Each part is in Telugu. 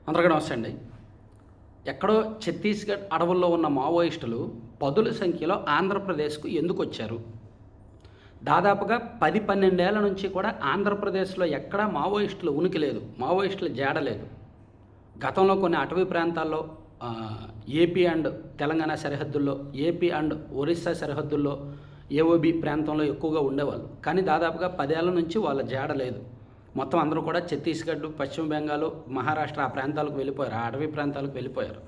అందరికీ నమస్తే అండి. ఎక్కడో ఛత్తీస్‌గఢ్ అడవుల్లో ఉన్న మావోయిస్టులు పదుల సంఖ్యలో ఆంధ్రప్రదేశ్‌కు ఎందుకొచ్చారు? దాదాపుగా 10, 12 ఏళ్ల నుంచి కూడా ఆంధ్రప్రదేశ్‌లో ఎక్కడా మావోయిస్టుల ఉనికి లేదు. మావోయిస్టుల జాడ లేదు. గతంలో కొన్ని అటవీ ప్రాంతాల్లో ఏపీ అండ్ తెలంగాణ సరిహద్దుల్లో, ఏపీ అండ్ ఒరిస్సా సరిహద్దుల్లో, ఏఓబీ ప్రాంతంలో ఎక్కువగా ఉండేవాళ్ళు. కానీ దాదాపుగా 10 ఏళ్ల నుంచి వాళ్ళ జాడ లేదు. మొత్తం అందరూ కూడా ఛత్తీస్‌గఢ్, పశ్చిమ బెంగాల్, మహారాష్ట్ర ఆ ప్రాంతాలకు వెళ్ళిపోయారు. ఆ అటవీ ప్రాంతాలకు వెళ్ళిపోయారు.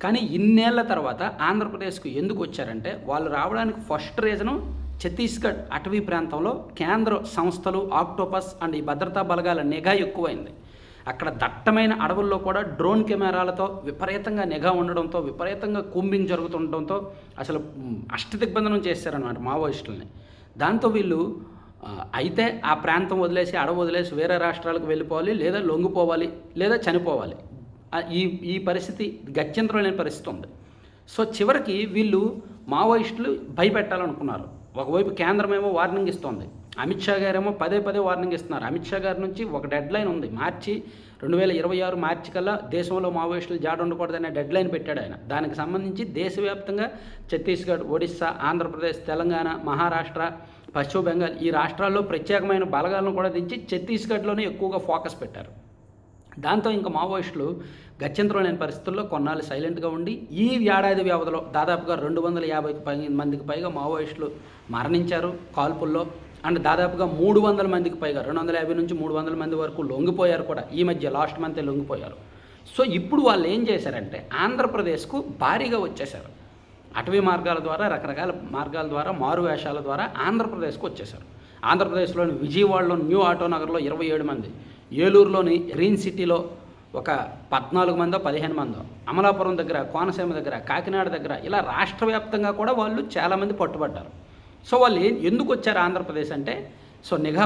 కానీ ఇన్నేళ్ల తర్వాత ఆంధ్రప్రదేశ్‌కు ఎందుకు వచ్చారంటే, వాళ్ళు రావడానికి ఫస్ట్ రీజను ఛత్తీస్‌గఢ్ అటవీ ప్రాంతంలో కేంద్ర సంస్థలు, ఆక్టోపస్ అండ్ ఈ భద్రతా బలగాల నిఘా ఎక్కువైంది. అక్కడ దట్టమైన అడవుల్లో కూడా డ్రోన్ కెమెరాలతో విపరీతంగా నిఘా ఉండడంతో, విపరీతంగా కూంబింగ్ జరుగుతుండడంతో అసలు అష్టదిగ్బంధనం చేశారన్నమాట మావోయిస్టులని. దాంతో వీళ్ళు అయితే ఆ ప్రాంతం వదిలేసి, అడవి వదిలేసి వేరే రాష్ట్రాలకు వెళ్ళిపోవాలి, లేదా లొంగిపోవాలి, లేదా చనిపోవాలి. ఈ ఈ పరిస్థితి గత్యంతరం లేని పరిస్థితి ఉంది. సో చివరికి వీళ్ళు మావోయిస్టులు భయపెట్టాలనుకున్నారు. ఒకవైపు కేంద్రమేమో వార్నింగ్ ఇస్తోంది, అమిత్ షా గారేమో పదే పదే వార్నింగ్ ఇస్తున్నారు. అమిత్ షా గారి నుంచి ఒక డెడ్ లైన్ ఉంది. 2026 మార్చి కల్లా దేశంలో మావోయిస్టులు జాడ ఉండకూడదనే డెడ్ లైన్ పెట్టాడు ఆయన. దానికి సంబంధించి దేశవ్యాప్తంగా ఛత్తీస్‌గఢ్, ఒడిస్సా, ఆంధ్రప్రదేశ్, తెలంగాణ, మహారాష్ట్ర, పశ్చిమ బెంగాల్ ఈ రాష్ట్రాల్లో ప్రత్యేకమైన బలగాలను కూడా దించి ఛత్తీస్‌గఢ్లోనే ఎక్కువగా ఫోకస్ పెట్టారు. దాంతో ఇంకా మావోయిస్టులు గత్యంతరం లేని పరిస్థితుల్లో కొన్నాళ్ళు సైలెంట్గా ఉండి ఈ ఏడాది వ్యవధిలో దాదాపుగా 250 మందికి పైగా మావోయిస్టులు మరణించారు కాల్పుల్లో. అండ్ దాదాపుగా 300 మందికి పైగా 250 నుంచి 300 మంది వరకు లొంగిపోయారు కూడా. ఈ మధ్య లాస్ట్ మంతే లొంగిపోయారు. సో ఇప్పుడు వాళ్ళు ఏం చేశారంటే ఆంధ్రప్రదేశ్కు భారీగా వచ్చేశారు. అటవీ మార్గాల ద్వారా, రకరకాల మార్గాల ద్వారా, మారు వేషాల ద్వారా ఆంధ్రప్రదేశ్కు వచ్చేశారు. ఆంధ్రప్రదేశ్లోని విజయవాడలో న్యూ ఆటో నగర్లో 27 మంది, ఏలూరులోని రీన్ సిటీలో ఒక 14 మందో 15 మందో, అమలాపురం దగ్గర, కోనసీమ దగ్గర, కాకినాడ దగ్గర ఇలా రాష్ట్ర వ్యాప్తంగా కూడా వాళ్ళు చాలామంది పట్టుబడ్డారు. సో వాళ్ళు ఎందుకు వచ్చారు ఆంధ్రప్రదేశ్ అంటే, సో నిఘా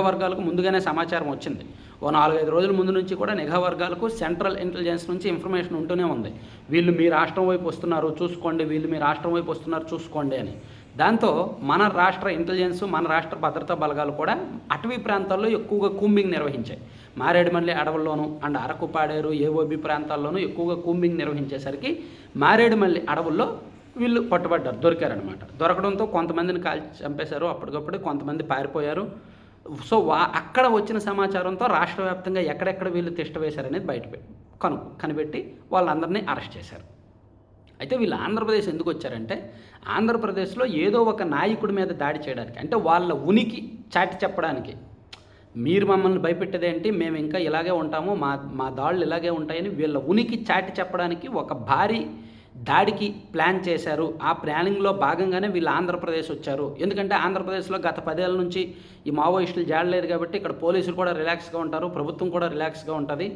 వర్గాలకు ముందుగానే సమాచారం వచ్చింది. ఓ 4-5 రోజుల ముందు నుంచి కూడా నిఘా వర్గాలకు సెంట్రల్ ఇంటెలిజెన్స్ నుంచి ఇన్ఫర్మేషన్ ఉంటూనే ఉంది. వీళ్ళు మీ రాష్ట్రం వైపు వస్తున్నారు చూసుకోండి, వీళ్ళు మీ రాష్ట్రం వైపు వస్తున్నారు చూసుకోండి అని. దాంతో మన రాష్ట్ర ఇంటెలిజెన్స్, మన రాష్ట్ర భద్రతా బలగాలు కూడా అటవీ ప్రాంతాల్లో ఎక్కువగా కూంబింగ్ నిర్వహించాయి. మారేడుమల్లి అడవుల్లోనూ అండ్ అరకు, పాడేరు, ఏఓబీ ప్రాంతాల్లోనూ ఎక్కువగా కూంబింగ్ నిర్వహించేసరికి మారేడుమల్లి అడవుల్లో వీళ్ళు పట్టుబడ్డారు, దొరికారనమాట. దొరకడంతో కొంతమందిని కాల్చి చంపేశారు అప్పటికప్పుడు, కొంతమంది పారిపోయారు. సో అక్కడ వచ్చిన సమాచారంతో రాష్ట్ర వ్యాప్తంగా ఎక్కడెక్కడ వీళ్ళు తిష్ట వేశారనేది కనిపెట్టి వాళ్ళందరినీ అరెస్ట్ చేశారు. అయితే వీళ్ళు ఆంధ్రప్రదేశ్ ఎందుకు వచ్చారంటే, ఆంధ్రప్రదేశ్లో ఏదో ఒక నాయకుడి మీద దాడి చేయడానికి, అంటే వాళ్ళ ఉనికి చాటి చెప్పడానికి. మీరు మమ్మల్ని భయపెట్టేదేంటి, మేము ఇంకా ఇలాగే ఉంటాము, మా దాడులు ఇలాగే ఉంటాయని వీళ్ళ ఉనికి చాటి చెప్పడానికి ఒక భారీ దాడికి ప్లాన్ చేశారు. ఆ ప్లానింగ్లో భాగంగానే వీళ్ళు ఆంధ్రప్రదేశ్ వచ్చారు. ఎందుకంటే ఆంధ్రప్రదేశ్లో గత 10 ఏళ్ల నుంచి ఈ మావోయిస్టులు జాడలేదు కాబట్టి ఇక్కడ పోలీసులు కూడా రిలాక్స్గా ఉంటారు, ప్రభుత్వం కూడా రిలాక్స్గా ఉంటుంది,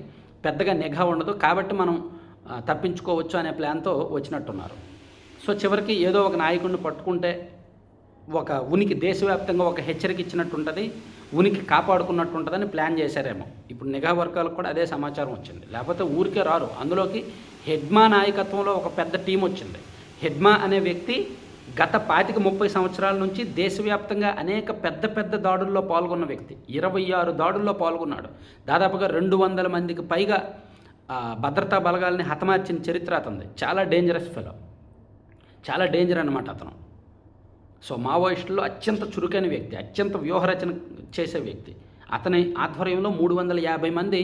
పెద్దగా నిఘా ఉండదు, కాబట్టి మనం తప్పించుకోవచ్చు అనే ప్లాన్తో వచ్చినట్టున్నారు. సో చివరికి ఏదో ఒక నాయకుడిని పట్టుకుంటే ఒక ఉనికి, దేశవ్యాప్తంగా ఒక హెచ్చరిక ఇచ్చినట్టు ఉంటుంది, ఉనికి కాపాడుకున్నట్టు ఉంటుందని ప్లాన్ చేశారేమో. ఇప్పుడు నిఘా వర్గాలకు కూడా అదే సమాచారం వచ్చింది, లేకపోతే ఊరికే రారు. అందులోకి హెడ్మా నాయకత్వంలో ఒక పెద్ద టీం వచ్చింది. హెడ్మా అనే వ్యక్తి గత 25-30 సంవత్సరాల నుంచి దేశవ్యాప్తంగా అనేక పెద్ద దాడుల్లో పాల్గొన్న వ్యక్తి. 26 దాడుల్లో పాల్గొన్నాడు. దాదాపుగా 200 మందికి పైగా భద్రతా బలగాల్ని హతమార్చిన చరిత్ర అతనిది. చాలా డేంజరస్ ఫెలో, చాలా డేంజర్ అన్నమాట అతను. సో మావోయిస్టుల్లో అత్యంత చురుకైన వ్యక్తి, అత్యంత వ్యూహరచన చేసే వ్యక్తి. అతని ఆధ్వర్యంలో 350 మంది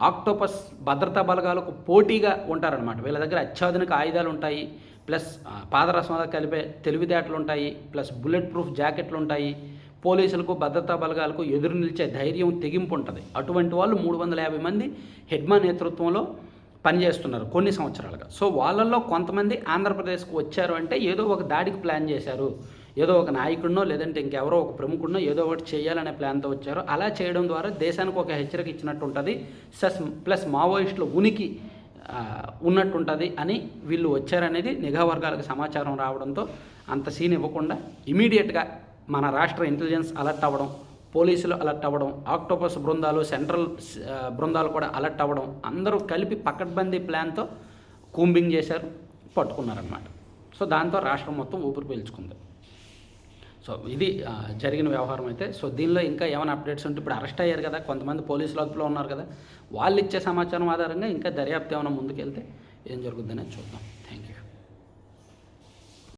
ఆక్టోపస్ భద్రతా బలగాలకు పోటీగా ఉంటారనమాట. వీళ్ళ దగ్గర అత్యాధునిక ఆయుధాలు ఉంటాయి, ప్లస్ పాదరసంలో కలిపే తెలివితేటలు ఉంటాయి, ప్లస్ బుల్లెట్ ప్రూఫ్ జాకెట్లు ఉంటాయి. పోలీసులకు, భద్రతా బలగాలకు ఎదురు నిలిచే ధైర్యం, తెగింపు ఉంటుంది. అటువంటి వాళ్ళు 350 మంది హెడ్మా నేతృత్వంలో పనిచేస్తున్నారు కొన్ని సంవత్సరాలుగా. సో వాళ్ళల్లో కొంతమంది ఆంధ్రప్రదేశ్కు వచ్చారు అంటే ఏదో ఒక దాడికి ప్లాన్ చేశారు, ఏదో ఒక నాయకుడినో లేదంటే ఇంకెవరో ఒక ప్రముఖుడినో ఏదో ఒకటి చేయాలనే ప్లాన్తో వచ్చారు. అలా చేయడం ద్వారా దేశానికి ఒక హెచ్చరిక ఇచ్చినట్టు ఉంటుంది, ప్లస్ మావోయిస్టుల ఉనికి ఉన్నట్టుంటుంది అని వీళ్ళు వచ్చారనేది నిఘా వర్గాలకు సమాచారం రావడంతో అంత సీన్ ఇవ్వకుండా ఇమీడియట్గా మన రాష్ట్ర ఇంటెలిజెన్స్ అలర్ట్ అవ్వడం, పోలీసులు అలర్ట్ అవ్వడం, ఆక్టోపస్ బృందాలు, సెంట్రల్ బృందాలు కూడా అలర్ట్ అవ్వడం, అందరూ కలిపి పకడ్బందీ ప్లాన్తో కూంబింగ్ చేశారు, పట్టుకున్నారన్నమాట. సో దాంతో రాష్ట్రం మొత్తం ఊపిరి పీల్చుకుంది. సో ఇది జరిగిన వ్యవహారం అయితే. సో దీనిలో ఇంకా ఏమైనా అప్డేట్స్ ఉంటే, ఇప్పుడు అరెస్ట్ అయ్యారు కదా కొంతమంది, పోలీసు లోపల ఉన్నారు కదా, వాళ్ళు ఇచ్చే సమాచారం ఆధారంగా ఇంకా దర్యాప్తు ఏమైనా ముందుకెళ్తే ఏం జరుగుతుందనేది చూద్దాం. Thank you.